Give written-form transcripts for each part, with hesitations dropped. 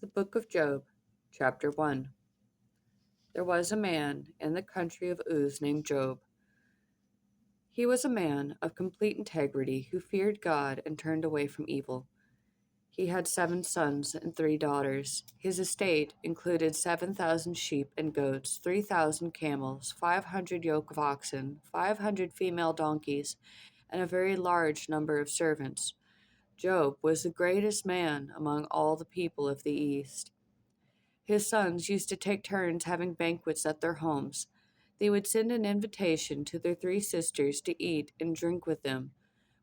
The Book of Job, Chapter 1. There was a man in the country of Uz named Job. He was a man of complete integrity who feared God and turned away from evil. He had 7 sons and 3 daughters. His estate included 7,000 sheep and goats, 3,000 camels, 500 yoke of oxen, 500 female donkeys, and a very large number of servants. Job was the greatest man among all the people of the East. His sons used to take turns having banquets at their homes. They would send an invitation to their 3 sisters to eat and drink with them.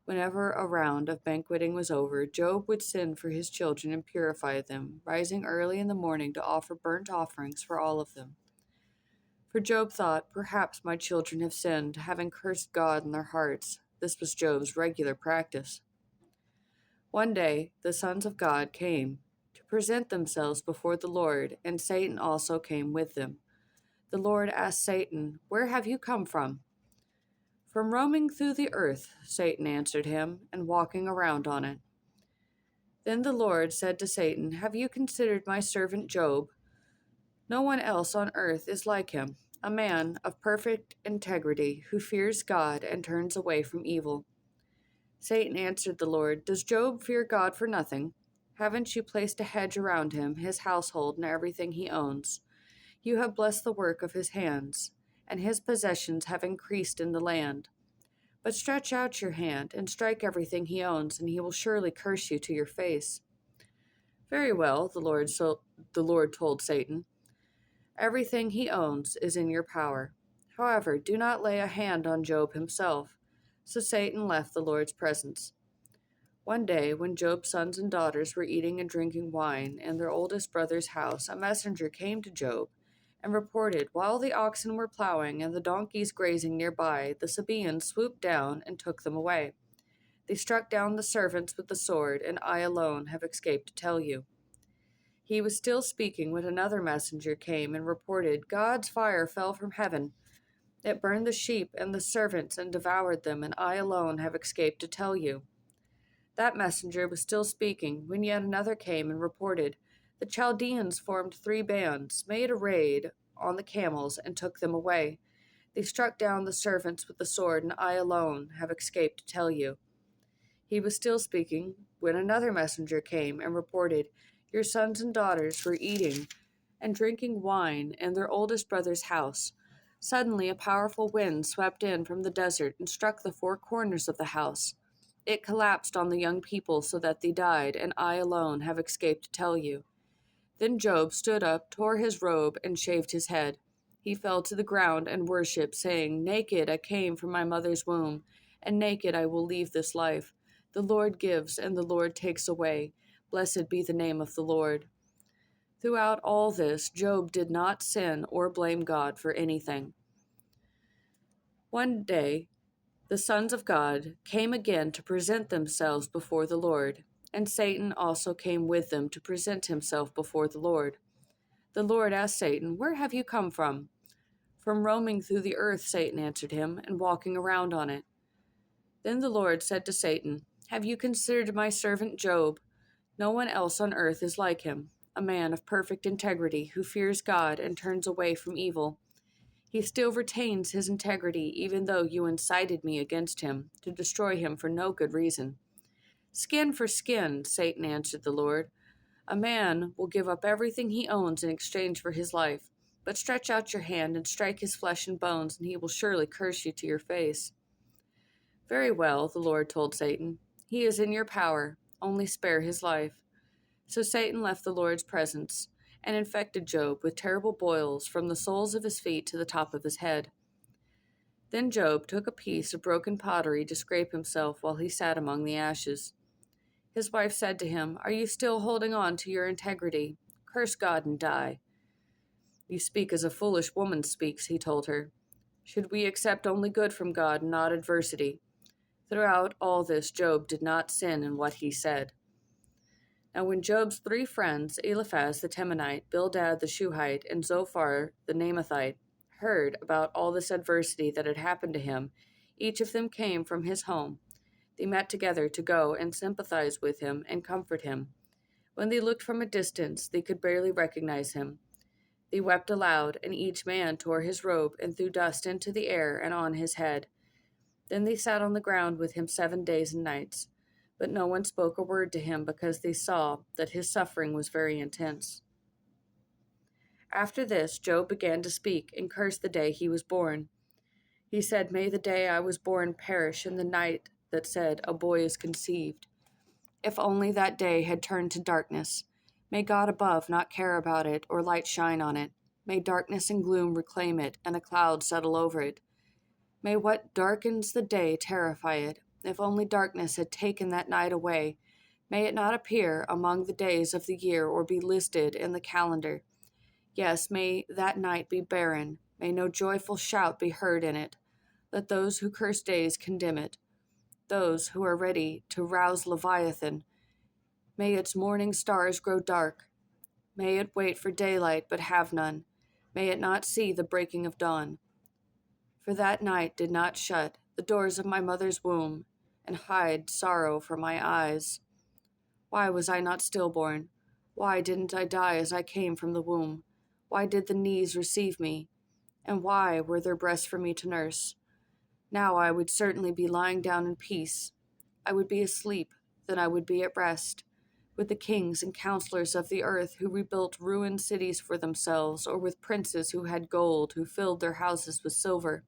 Whenever a round of banqueting was over, Job would send for his children and purify them, rising early in the morning to offer burnt offerings for all of them. For Job thought, "Perhaps my children have sinned, having cursed God in their hearts." This was Job's regular practice. One day, the sons of God came to present themselves before the Lord, and Satan also came with them. The Lord asked Satan, "Where have you come from?" "From roaming through the earth," Satan answered him, "and walking around on it." Then the Lord said to Satan, "Have you considered my servant Job? No one else on earth is like him, a man of perfect integrity who fears God and turns away from evil." Satan answered the Lord, "Does Job fear God for nothing? Haven't you placed a hedge around him, his household, and everything he owns? You have blessed the work of his hands, and his possessions have increased in the land. But stretch out your hand and strike everything he owns, and he will surely curse you to your face." "Very well," the Lord told Satan. "Everything he owns is in your power. However, do not lay a hand on Job himself." So Satan left the Lord's presence. One day, when Job's sons and daughters were eating and drinking wine in their oldest brother's house, a messenger came to Job and reported, "While the oxen were plowing and the donkeys grazing nearby, the Sabaeans swooped down and took them away. They struck down the servants with the sword, and I alone have escaped to tell you." He was still speaking when another messenger came and reported, "God's fire fell from heaven. It burned the sheep and the servants and devoured them, and I alone have escaped to tell you." That messenger was still speaking when yet another came and reported, "The Chaldeans formed 3 bands, made a raid on the camels, and took them away. They struck down the servants with the sword, and I alone have escaped to tell you." He was still speaking when another messenger came and reported, "Your sons and daughters were eating and drinking wine in their oldest brother's house. Suddenly a powerful wind swept in from the desert and struck the 4 corners of the house. It collapsed on the young people so that they died, and I alone have escaped to tell you." Then Job stood up, tore his robe, and shaved his head. He fell to the ground and worshipped, saying, "Naked I came from my mother's womb, and naked I will leave this life. The Lord gives, and the Lord takes away. Blessed be the name of the Lord." Throughout all this, Job did not sin or blame God for anything. One day, the sons of God came again to present themselves before the Lord, and Satan also came with them to present himself before the Lord. The Lord asked Satan, "Where have you come from?" "From roaming through the earth," Satan answered him, "and walking around on it." Then the Lord said to Satan, "Have you considered my servant Job? No one else on earth is like him, a man of perfect integrity who fears God and turns away from evil. He still retains his integrity, even though you incited me against him, to destroy him for no good reason." "Skin for skin," Satan answered the Lord. "A man will give up everything he owns in exchange for his life. But stretch out your hand and strike his flesh and bones, and he will surely curse you to your face." "Very well," the Lord told Satan. "He is in your power. Only spare his life." So Satan left the Lord's presence and infected Job with terrible boils from the soles of his feet to the top of his head. Then Job took a piece of broken pottery to scrape himself while he sat among the ashes. His wife said to him, "Are you still holding on to your integrity? Curse God and die." "You speak as a foolish woman speaks," he told her. "Should we accept only good from God and not adversity?" Throughout all this, Job did not sin in what he said. Now when Job's 3 friends, Eliphaz the Temanite, Bildad the Shuhite, and Zophar the Naamathite, heard about all this adversity that had happened to him, each of them came from his home. They met together to go and sympathize with him and comfort him. When they looked from a distance, they could barely recognize him. They wept aloud, and each man tore his robe and threw dust into the air and on his head. Then they sat on the ground with him 7 days and nights. But no one spoke a word to him because they saw that his suffering was very intense. After this, Job began to speak and cursed the day he was born. He said, "May the day I was born perish, and the night that said, a boy is conceived. If only that day had turned to darkness. May God above not care about it, or light shine on it. May darkness and gloom reclaim it, and a cloud settle over it. May what darkens the day terrify it. If only darkness had taken that night away. May it not appear among the days of the year, or be listed in the calendar. Yes, may that night be barren. May no joyful shout be heard in it. Let those who curse days condemn it. Those who are ready to rouse Leviathan. May its morning stars grow dark. May it wait for daylight but have none. May it not see the breaking of dawn. For that night did not shut the doors of my mother's womb and hide sorrow from my eyes. Why was I not stillborn? Why didn't I die as I came from the womb? Why did the knees receive me? And why were there breasts for me to nurse? Now I would certainly be lying down in peace. I would be asleep, then I would be at rest, with the kings and counselors of the earth who rebuilt ruined cities for themselves, or with princes who had gold, who filled their houses with silver.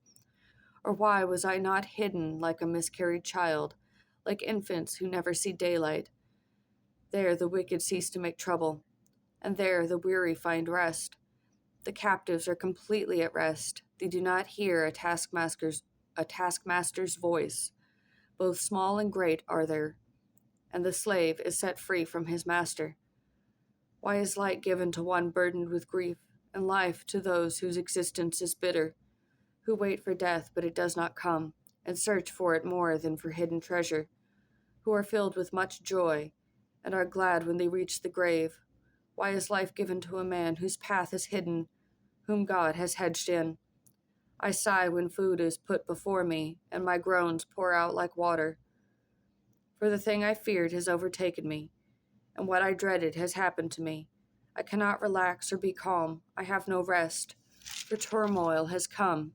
Or why was I not hidden like a miscarried child, like infants who never see daylight? There the wicked cease to make trouble, and there the weary find rest. The captives are completely at rest. They do not hear a taskmaster's voice. Both small and great are there, and the slave is set free from his master. Why is light given to one burdened with grief, and life to those whose existence is bitter, who wait for death but it does not come, and search for it more than for hidden treasure, who are filled with much joy, and are glad when they reach the grave? Why is life given to a man whose path is hidden, whom God has hedged in? I sigh when food is put before me, and my groans pour out like water. For the thing I feared has overtaken me, and what I dreaded has happened to me. I cannot relax or be calm. I have no rest, for turmoil has come,